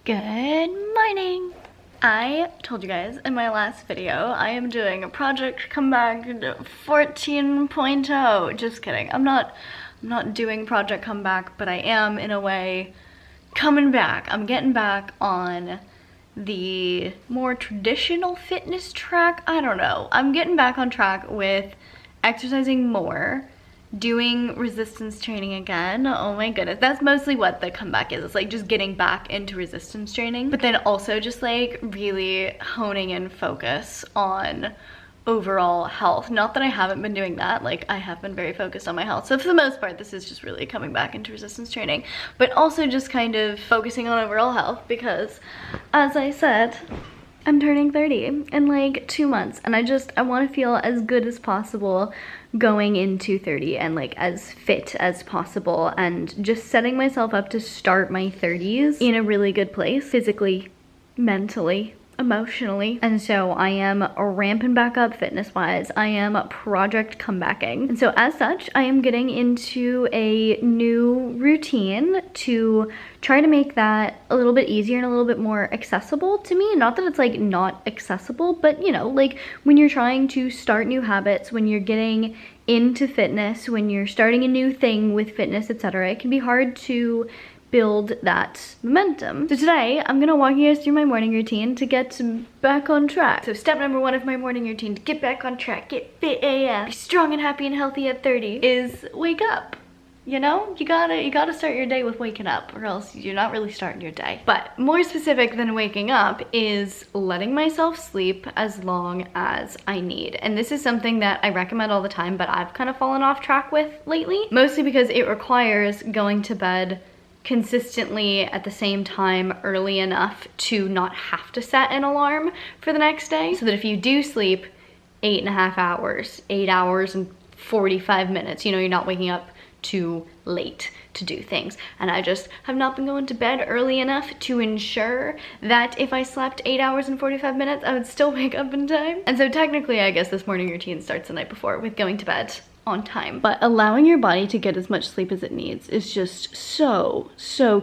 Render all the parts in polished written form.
Good morning! I told you guys in my last video I am doing a project comeback 14.0. Just kidding. I'm not doing project comeback, but I am in a way coming back. I'm getting back on the more traditional fitness track. I don't know. I'm getting back on track with exercising more, doing resistance training again. Oh my goodness, that's mostly what the comeback is. It's like just getting back into resistance training, but then also just like really honing in focus on overall health. Not that I haven't been doing that, like I have been very focused on my health. So for the most part, this is just really coming back into resistance training, but also just kind of focusing on overall health because, as I said, I'm turning 30 in like 2 months, and I want to feel as good as possible going into 30 and like as fit as possible, and just setting myself up to start my 30s in a really good place, physically, mentally, emotionally. And so I am ramping back up fitness wise. I am project comebacking, and so as such I am getting into a new routine to try to make that a little bit easier and a little bit more accessible to me. Not that it's like not accessible, but you know, like when you're trying to start new habits, when you're getting into fitness, when you're starting a new thing with fitness, etc., it can be hard to build that momentum. So today I'm gonna walk you guys through my morning routine to get back on track. So step number 1 of my morning routine to get back on track, get fit AF, be strong and happy and healthy at 30 is wake up. You know, you gotta start your day with waking up, or else you're not really starting your day. But more specific than waking up is letting myself sleep as long as I need. And this is something that I recommend all the time, but I've kind of fallen off track with lately, mostly because it requires going to bed consistently at the same time early enough to not have to set an alarm for the next day, so that if you do sleep 8.5 hours, 8 hours and 45 minutes, you know, you're not waking up too late to do things. And I just have not been going to bed early enough to ensure that if I slept 8 hours and 45 minutes, I would still wake up in time. And so technically, I guess this morning routine starts the night before with going to bed on time. But allowing your body to get as much sleep as it needs is just so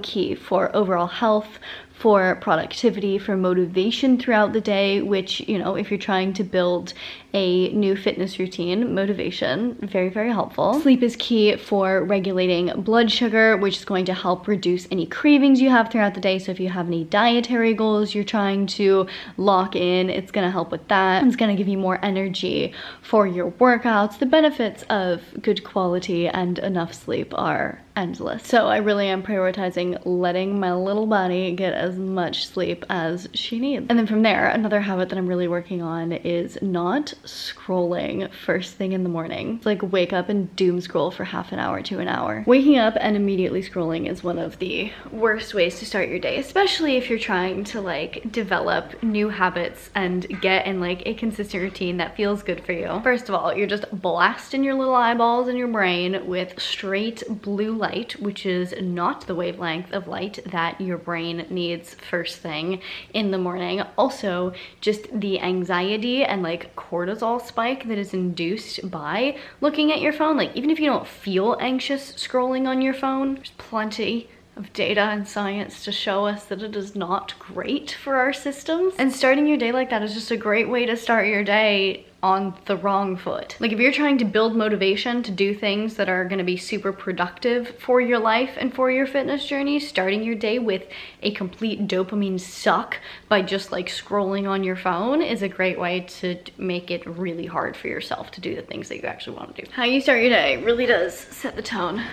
key for overall health, for productivity, for motivation throughout the day, which, you know, if you're trying to build a new fitness routine, motivation, very helpful. Sleep is key for regulating blood sugar, which is going to help reduce any cravings you have throughout the day. So if you have any dietary goals you're trying to lock in, it's gonna help with that. It's gonna give you more energy for your workouts. The benefits of good quality and enough sleep are endless. So I really am prioritizing letting my little body get as much sleep as she needs. And then from there, another habit that I'm really working on is not scrolling first thing in the morning. It's like wake up and doom scroll for half an hour to an hour. Waking up and immediately scrolling is one of the worst ways to start your day, especially if you're trying to like develop new habits and get in like a consistent routine that feels good for you. First of all, you're just blasting your little eyeballs in your brain with straight blue light, which is not the wavelength of light that your brain needs first thing in the morning. Also, just the anxiety and like cortisol spike that is induced by looking at your phone. Like even if you don't feel anxious scrolling on your phone, there's plenty of data and science to show us that it is not great for our systems. And starting your day like that is just a great way to start your day on the wrong foot. Like if you're trying to build motivation to do things that are going to be super productive for your life and for your fitness journey, starting your day with a complete dopamine suck by just like scrolling on your phone is a great way to make it really hard for yourself to do the things that you actually want to do. How you start your day really does set the tone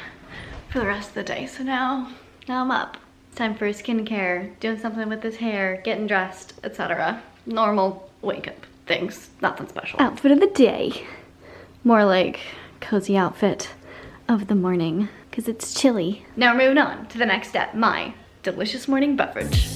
for the rest of the day. So now I'm up. It's time for skincare, doing something with this hair, getting dressed, etc. Normal wake up things, nothing special. Outfit of the day. More like cozy outfit of the morning, because it's chilly. Now we're moving on to the next step, my delicious morning beverage.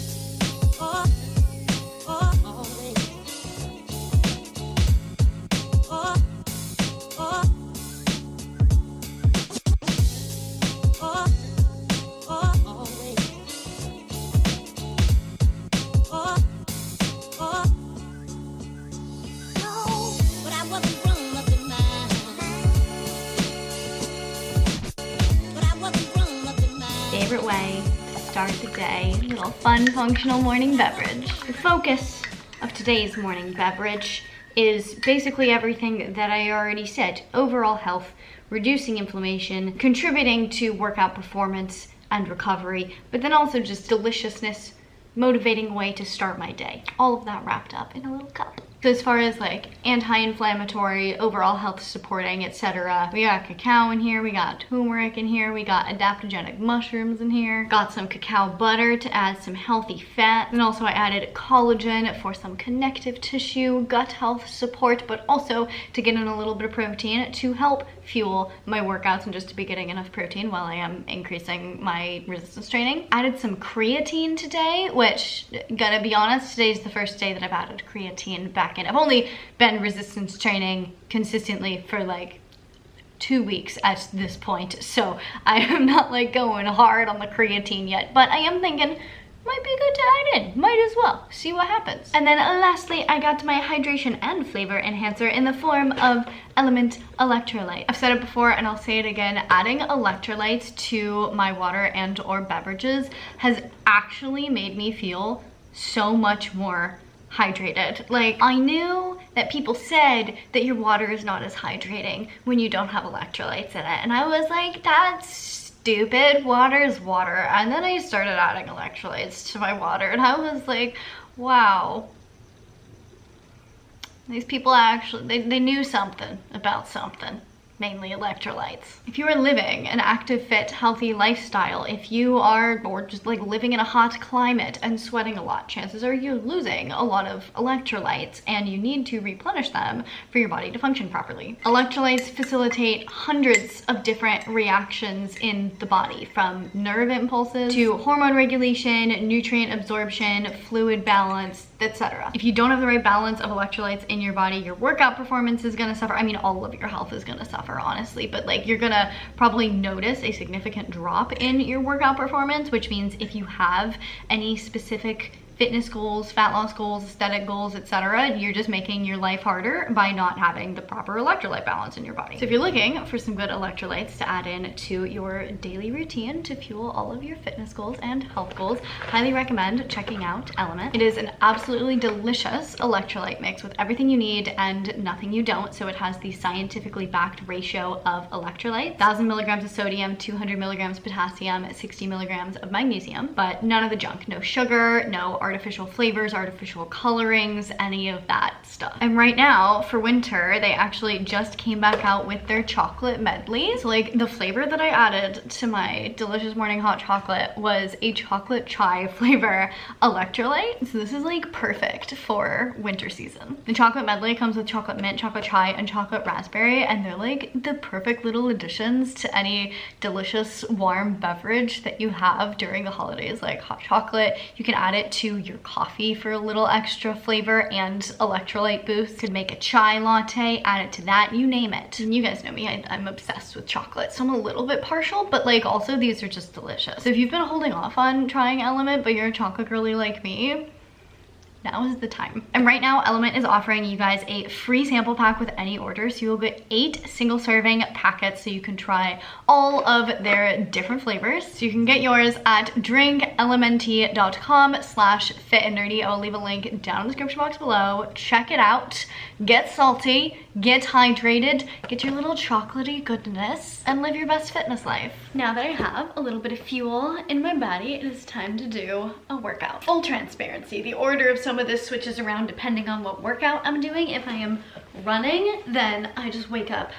Favorite way to start the day. A little fun, functional morning beverage. The focus of today's morning beverage is basically everything that I already said. Overall health, reducing inflammation, contributing to workout performance and recovery, but then also just deliciousness, motivating way to start my day. All of that wrapped up in a little cup. So as far as like anti-inflammatory, overall health supporting, etc., we got cacao in here, we got turmeric in here, we got adaptogenic mushrooms in here, got some cacao butter to add some healthy fat, and also I added collagen for some connective tissue, gut health support, but also to get in a little bit of protein to help fuel my workouts and just to be getting enough protein while I am increasing my resistance training. Added some creatine today, which, gotta be honest, today's the first day that I've added creatine back in. I've only been resistance training consistently for like 2 weeks at this point, so I am not like going hard on the creatine yet, but I am thinking might be good to add in. Might as well. See what happens. And then lastly, I got my hydration and flavor enhancer in the form of Element Electrolyte. I've said it before and I'll say it again, adding electrolytes to my water and or beverages has actually made me feel so much more hydrated. Like, I knew that people said that your water is not as hydrating when you don't have electrolytes in it, and I was like, that's stupid. Water is water. And then I started adding electrolytes to my water and I was like, wow, these people actually, they knew something about something. Mainly electrolytes. If you are living an active, fit, healthy lifestyle, if you are, or just like living in a hot climate and sweating a lot, chances are you're losing a lot of electrolytes and you need to replenish them for your body to function properly. Electrolytes facilitate hundreds of different reactions in the body, from nerve impulses to hormone regulation, nutrient absorption, fluid balance, etc. If you don't have the right balance of electrolytes in your body, your workout performance is gonna suffer. I mean, all of your health is gonna suffer, honestly, but like you're gonna probably notice a significant drop in your workout performance, which means if you have any specific fitness goals, fat loss goals, aesthetic goals, etc., you're just making your life harder by not having the proper electrolyte balance in your body. So if you're looking for some good electrolytes to add in to your daily routine to fuel all of your fitness goals and health goals, highly recommend checking out Element. It is an absolutely delicious electrolyte mix with everything you need and nothing you don't. So it has the scientifically backed ratio of electrolytes: 1,000 milligrams of sodium, 200 milligrams potassium, 60 milligrams of magnesium, but none of the junk. No sugar, no artificial flavors, artificial colorings, any of that stuff. And right now for winter, they actually just came back out with their chocolate medleys. Like, the flavor that I added to my delicious morning hot chocolate was a chocolate chai flavor electrolyte. So this is like perfect for winter season. The chocolate medley comes with chocolate mint, chocolate chai, and chocolate raspberry, and they're like the perfect little additions to any delicious warm beverage that you have during the holidays, like hot chocolate. You can add it to your coffee for a little extra flavor and electrolyte boost. Could make a chai latte, add it to that, you name it. And you guys know me, I'm obsessed with chocolate, so I'm a little bit partial, but like also these are just delicious. So if you've been holding off on trying Element, but you're a chocolate girly like me, now is the time. And right now, Element is offering you guys a free sample pack with any order. So you'll get 8 single serving packets so you can try all of their different flavors. So you can get yours at drinklmnt.com/fitandnerdy. I will leave a link down in the description box below. Check it out. Get salty, get hydrated, get your little chocolatey goodness, and live your best fitness life. Now that I have a little bit of fuel in my body, it is time to do a workout. Full transparency, the order of some of this switches around depending on what workout I'm doing. If I am running, then I just wake up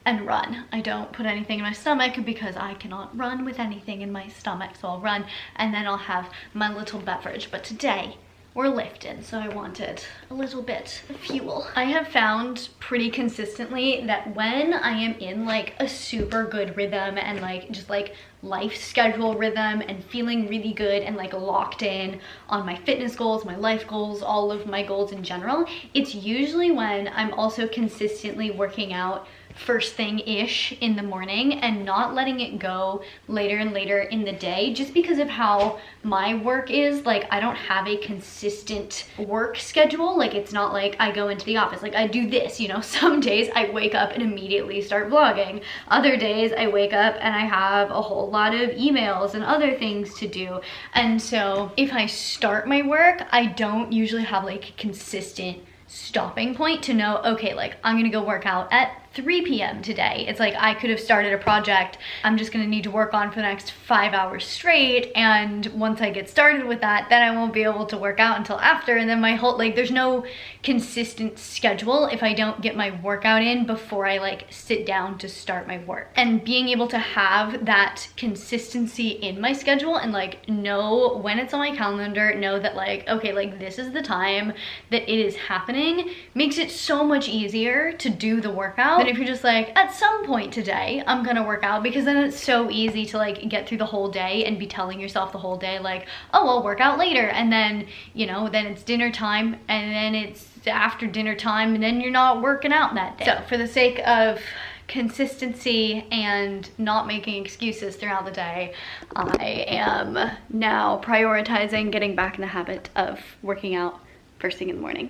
and run. I don't put anything in my stomach because I cannot run with anything in my stomach, so I'll run and then I'll have my little beverage. But today, we're lifting, so I wanted a little bit of fuel. I have found pretty consistently that when I am in like a super good rhythm and like just like life schedule rhythm and feeling really good and like locked in on my fitness goals, my life goals, all of my goals in general, it's usually when I'm also consistently working out first thing-ish in the morning and not letting it go later and later in the day, just because of how my work is. Like, I don't have a consistent work schedule. Like, it's not like I go into the office, like I do this, you know. Some days I wake up and immediately start vlogging. Other days I wake up and I have a whole lot of emails and other things to do. And so if I start my work, I don't usually have like a consistent stopping point to know, okay, like I'm gonna go work out at 3 p.m. today. It's like I could have started a project I'm just gonna need to work on for the next 5 hours straight, and once I get started with that, then I won't be able to work out until after, and then my whole, like, there's no consistent schedule if I don't get my workout in before I like sit down to start my work. And being able to have that consistency in my schedule and like know when it's on my calendar, know that like, okay, like this is the time that it is happening, makes it so much easier to do the workout than if you're just like, at some point today I'm gonna work out, because then it's so easy to like get through the whole day and be telling yourself the whole day like, oh, I'll work out later, and then, you know, then it's dinner time, and then it's after dinner time, and then you're not working out that day. So for the sake of consistency and not making excuses throughout the day, I am now prioritizing getting back in the habit of working out first thing in the morning.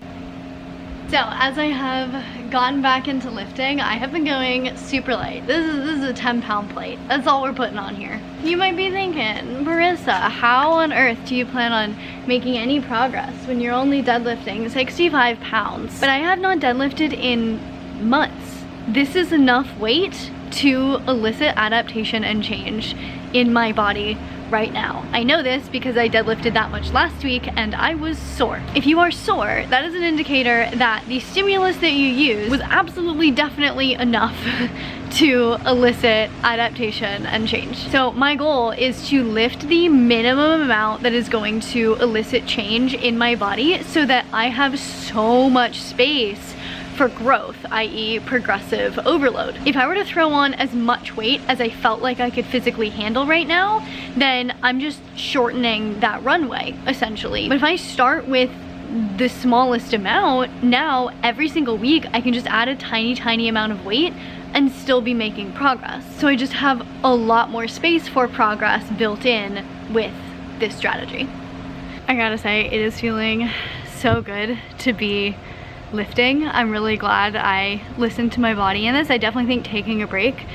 So as I have gotten back into lifting, I have been going super light. This is a 10-pound plate. That's all we're putting on here. You might be thinking, Marissa, how on earth do you plan on making any progress when you're only deadlifting 65 pounds? But I have not deadlifted in months. This is enough weight to elicit adaptation and change in my body right now. I know this because I deadlifted that much last week and I was sore. If you are sore, that is an indicator that the stimulus that you use was absolutely definitely enough to elicit adaptation and change. So my goal is to lift the minimum amount that is going to elicit change in my body so that I have so much space for growth, i.e. progressive overload. If I were to throw on as much weight as I felt like I could physically handle right now, then I'm just shortening that runway, essentially. But if I start with the smallest amount, now every single week I can just add a tiny amount of weight and still be making progress. So I just have a lot more space for progress built in with this strategy. I gotta say, it is feeling so good to be lifting. I'm really glad I listened to my body in this. I definitely think taking a break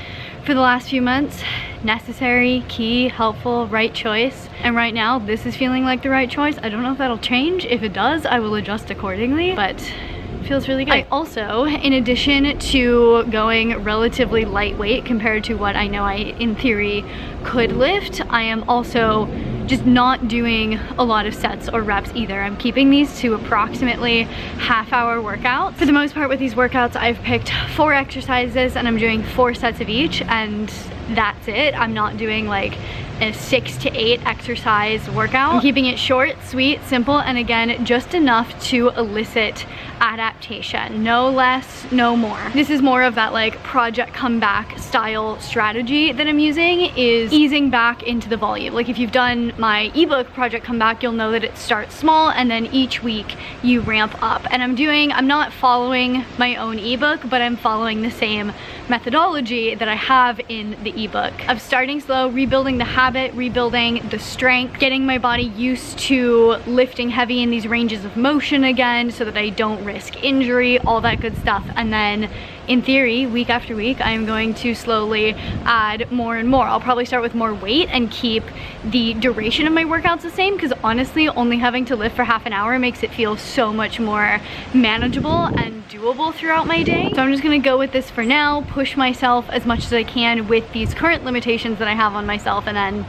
for the last few months, necessary, key, helpful, right choice. And right now, this is feeling like the right choice. I don't know if that'll change. If it does, I will adjust accordingly, but it feels really good. I also, in addition to going relatively lightweight compared to what I know I, in theory, could lift, I am also just not doing a lot of sets or reps either. I'm keeping these to approximately half-hour workouts. For the most part with these workouts, I've picked 4 exercises and I'm doing 4 sets of each, and that's it. I'm not doing like a 6 to 8 exercise workout. I'm keeping it short, sweet, simple, and again, just enough to elicit adaptation. No less, no more. This is more of that like project comeback style strategy that I'm using, is easing back into the volume. Like if you've done my ebook project comeback, you'll know that it starts small and then each week you ramp up. And I'm not following my own ebook, but I'm following the same methodology that I have in the ebook of starting slow, rebuilding the habit, rebuilding the strength, getting my body used to lifting heavy in these ranges of motion again so that I don't risk injury, all that good stuff. And then in theory, week after week, I'm going to slowly add more and more. I'll probably start with more weight and keep the duration of my workouts the same, because honestly, only having to lift for half an hour makes it feel so much more manageable and doable throughout my day. So I'm just gonna go with this for now, push myself as much as I can with these current limitations that I have on myself, and then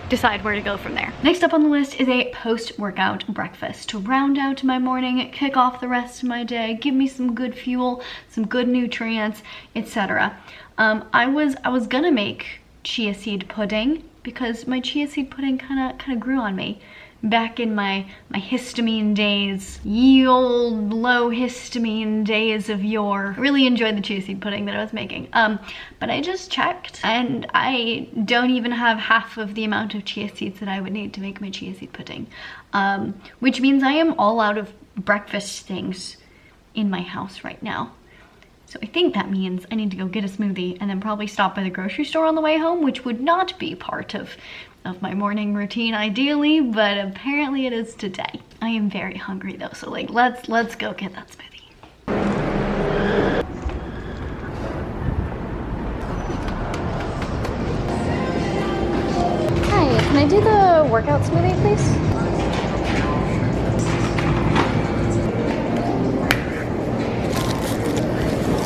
decide where to go from there. Next up on the list is a post-workout breakfast to round out my morning, kick off the rest of my day, give me some good fuel, some good nutrients, etc. I was gonna make chia seed pudding because my chia seed pudding kind of grew on me back in my histamine days, ye old low histamine days of yore. I really enjoyed the chia seed pudding that I was making. But I just checked and I don't even have half of the amount of chia seeds that I would need to make my chia seed pudding. Which means I am all out of breakfast things in my house right now. So I think that means I need to go get a smoothie and then probably stop by the grocery store on the way home, which would not be part of my morning routine ideally, but apparently it is today. I am very hungry though, so like let's go get that smoothie. Hi, can I do the workout smoothie, please?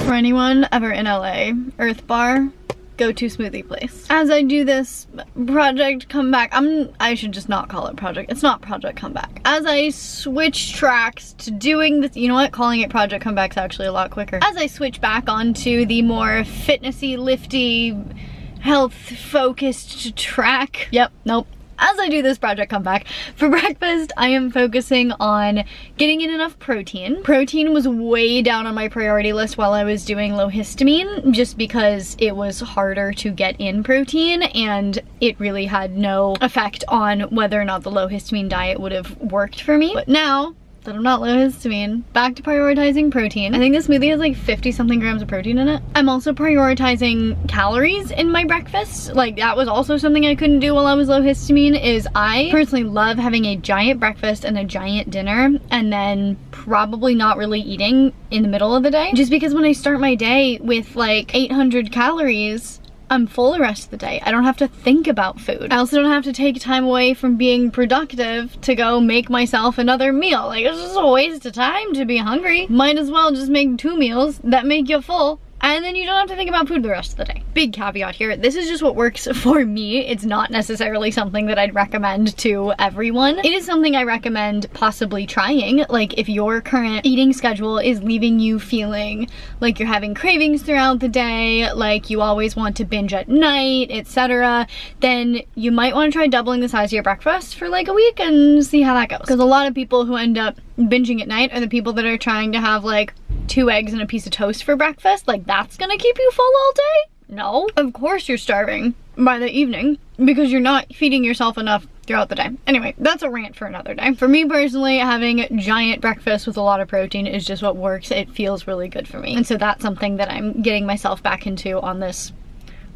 For anyone ever in LA, Earth Bar, go-to smoothie place. As I do this project comeback, I should just not call it project. It's not project comeback. As I switch tracks to doing this, you know what? Calling it project comeback is actually a lot quicker. As I switch back onto the more fitnessy, lifty, health-focused track. Yep, nope. As I do this project comeback, for breakfast, I am focusing on getting in enough protein. Protein was way down on my priority list while I was doing low histamine, just because it was harder to get in protein and it really had no effect on whether or not the low histamine diet would have worked for me. But now that I'm not low histamine, back to prioritizing protein. I think this smoothie has like 50 something grams of protein in it. I'm also prioritizing calories in my breakfast. Like that was also something I couldn't do while I was low histamine. Is I personally love having a giant breakfast and a giant dinner and then probably not really eating in the middle of the day. Just because when I start my day with like 800 calories, I'm full the rest of the day. I don't have to think about food. I also don't have to take time away from being productive to go make myself another meal. Like, it's just a waste of time to be hungry. Might as well just make 2 meals that make you full, and then you don't have to think about food the rest of the day. Big caveat here, this is just what works for me. It's not necessarily something that I'd recommend to everyone. It is something I recommend possibly trying. Like if your current eating schedule is leaving you feeling like you're having cravings throughout the day, like you always want to binge at night, etc., then you might want to try doubling the size of your breakfast for like a week and see how that goes. Because a lot of people who end up binging at night are the people that are trying to have like 2 eggs and a piece of toast for breakfast. Like that's gonna keep you full all day? No. Of course you're starving by the evening because you're not feeding yourself enough throughout the day. Anyway, that's a rant for another day. For me personally, having giant breakfast with a lot of protein is just what works. It feels really good for me. And so that's something that I'm getting myself back into on this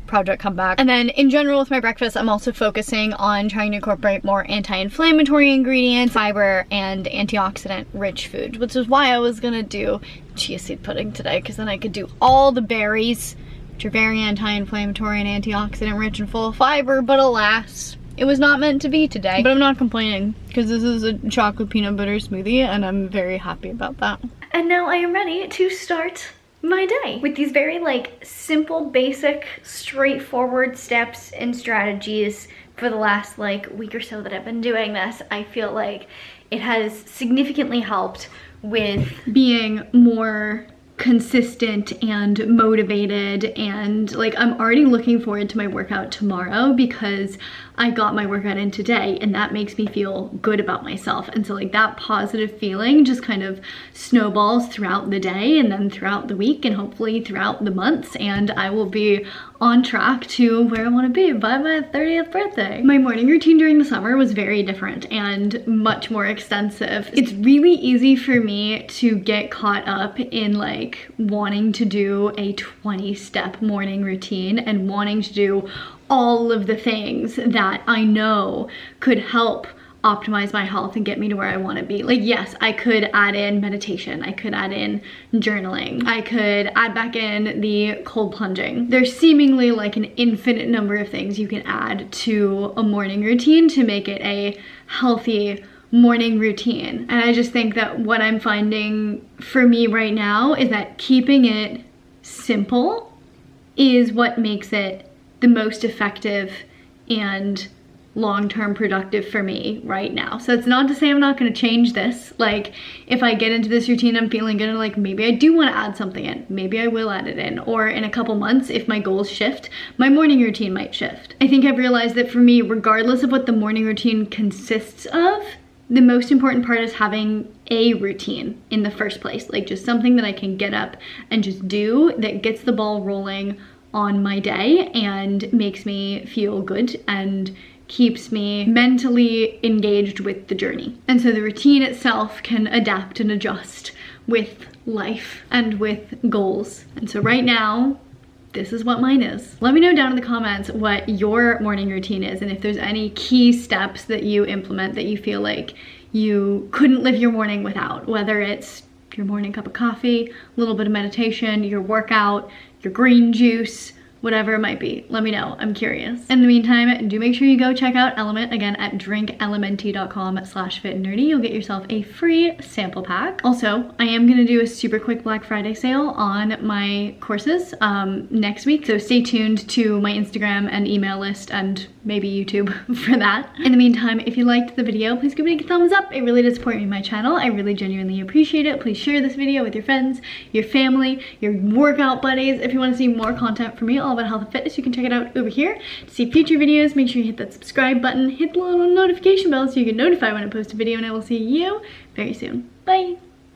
project comeback. And then in general with my breakfast, I'm also focusing on trying to incorporate more anti-inflammatory ingredients, fiber, and antioxidant rich food, which is why I was gonna do chia seed pudding today, because then I could do all the berries, which are very anti-inflammatory and antioxidant rich and full of fiber, but alas, it was not meant to be today. But I'm not complaining, because this is a chocolate peanut butter smoothie and I'm very happy about that. And now I am ready to start my day with these very like simple, basic, straightforward steps and strategies. For the last like week or so that I've been doing this, I feel like it has significantly helped with being more consistent and motivated, and like I'm already looking forward to my workout tomorrow because I got my workout in today, and that makes me feel good about myself. And so like that positive feeling just kind of snowballs throughout the day and then throughout the week and hopefully throughout the months, and I will be on track to where I want to be by my 30th birthday. My morning routine during the summer was very different and much more extensive. It's really easy for me to get caught up in like wanting to do a 20-step morning routine and wanting to do all of the things that I know could help optimize my health and get me to where I want to be. Like, yes, I could add in meditation, I could add in journaling, I could add back in the cold plunging. There's seemingly like an infinite number of things you can add to a morning routine to make it a healthy morning routine. And I just think that what I'm finding for me right now is that keeping it simple is what makes it the most effective and long-term productive for me right now. So it's not to say I'm not going to change this. Like if I get into this routine, I'm feeling good and like maybe I do want to add something in, maybe I will add it in, or in a couple months if my goals shift, my morning routine might shift. I think I've realized that for me, regardless of what the morning routine consists of, the most important part is having a routine in the first place, like just something that I can get up and just do that gets the ball rolling on my day and makes me feel good and keeps me mentally engaged with the journey. And so the routine itself can adapt and adjust with life and with goals. And so right now, this is what mine is. Let me know down in the comments what your morning routine is and if there's any key steps that you implement that you feel like you couldn't live your morning without, whether it's your morning cup of coffee, a little bit of meditation, your workout, your green juice, whatever it might be. Let me know, I'm curious. In the meantime, do make sure you go check out Element, again at drinklmnt.com/fitandnerdy. You'll get yourself a free sample pack. Also, I am gonna do a super quick Black Friday sale on my courses next week, so stay tuned to my Instagram and email list and maybe YouTube for that. In the meantime, if you liked the video, please give me a thumbs up. It really does support me and my channel. I really genuinely appreciate it. Please share this video with your friends, your family, your workout buddies. If you want to see more content from me all about health and fitness, you can check it out over here. To see future videos, make sure you hit that subscribe button, hit the little notification bell so you get notified when I post a video, and I will see you very soon. Bye!